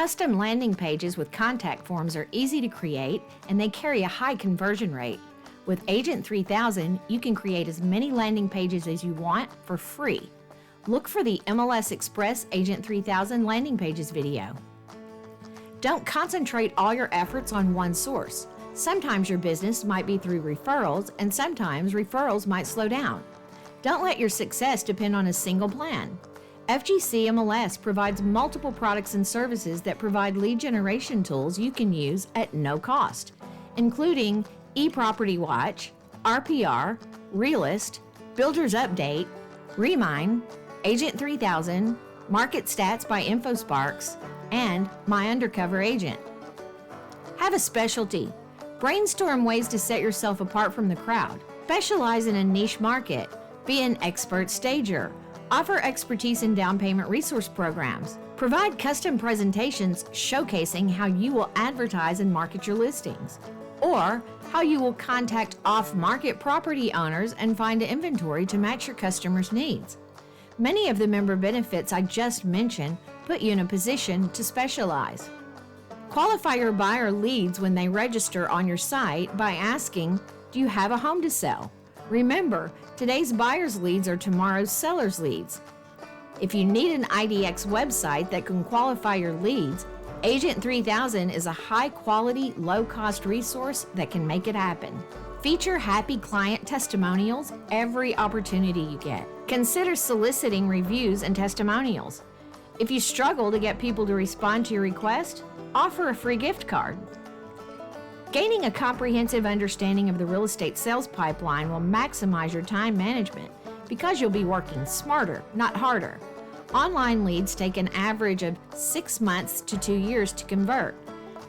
Custom landing pages with contact forms are easy to create and they carry a high conversion rate. With Agent 3000, you can create as many landing pages as you want for free. Look for the MLS Express Agent 3000 landing pages video. Don't concentrate all your efforts on one source. Sometimes your business might be through referrals, and sometimes referrals might slow down. Don't let your success depend on a single plan. FGCMLS provides multiple products and services that provide lead generation tools you can use at no cost, including eProperty Watch, RPR, Realist, Builder's Update, Remine, Agent 3000, Market Stats by InfoSparks, and My Undercover Agent. Have a specialty. Brainstorm ways to set yourself apart from the crowd. Specialize in a niche market. Be an expert stager. Offer expertise in down payment resource programs. Provide custom presentations showcasing how you will advertise and market your listings, or how you will contact off-market property owners and find inventory to match your customers' needs. Many of the member benefits I just mentioned put you in a position to specialize. Qualify your buyer leads when they register on your site by asking, "Do you have a home to sell?" Remember, today's buyer's leads are tomorrow's seller's leads. If you need an IDX website that can qualify your leads, Agent 3000 is a high-quality, low-cost resource that can make it happen. Feature happy client testimonials every opportunity you get. Consider soliciting reviews and testimonials. If you struggle to get people to respond to your request, offer a free gift card. Gaining a comprehensive understanding of the real estate sales pipeline will maximize your time management because you'll be working smarter, not harder. Online leads take an average of 6 months to 2 years to convert.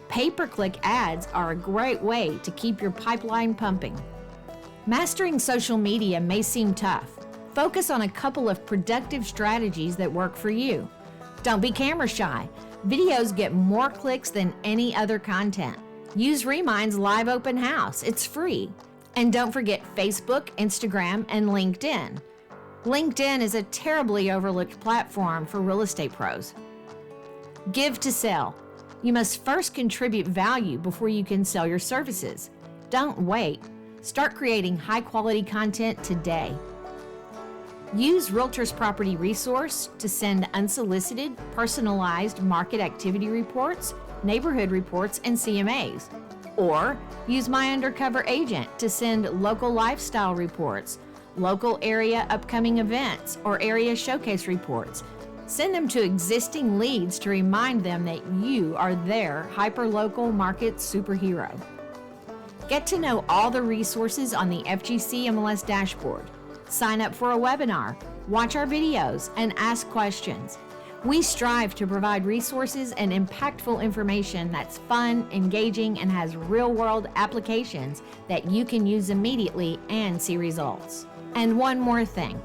Pay-per-click ads are a great way to keep your pipeline pumping. Mastering social media may seem tough. Focus on a couple of productive strategies that work for you. Don't be camera shy. Videos get more clicks than any other content. Use Remine's live open house. It's free. And don't forget Facebook, Instagram, and LinkedIn. LinkedIn is a terribly overlooked platform for real estate pros. Give to sell. You must first contribute value before you can sell your services. Don't wait. Start creating high-quality content today. Use Realtors Property Resource to send unsolicited, personalized market activity reports, neighborhood reports, and CMAs. Or use My Undercover Agent to send local lifestyle reports, local area upcoming events, or area showcase reports. Send them to existing leads to remind them that you are their hyperlocal market superhero. Get to know all the resources on the FGCMLS Dashboard. Sign up for a webinar, watch our videos, and ask questions. We strive to provide resources and impactful information that's fun, engaging, and has real-world applications that you can use immediately and see results. And one more thing.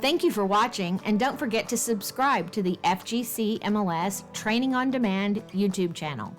Thank you for watching, and don't forget to subscribe to the FGCMLS Training on Demand YouTube channel.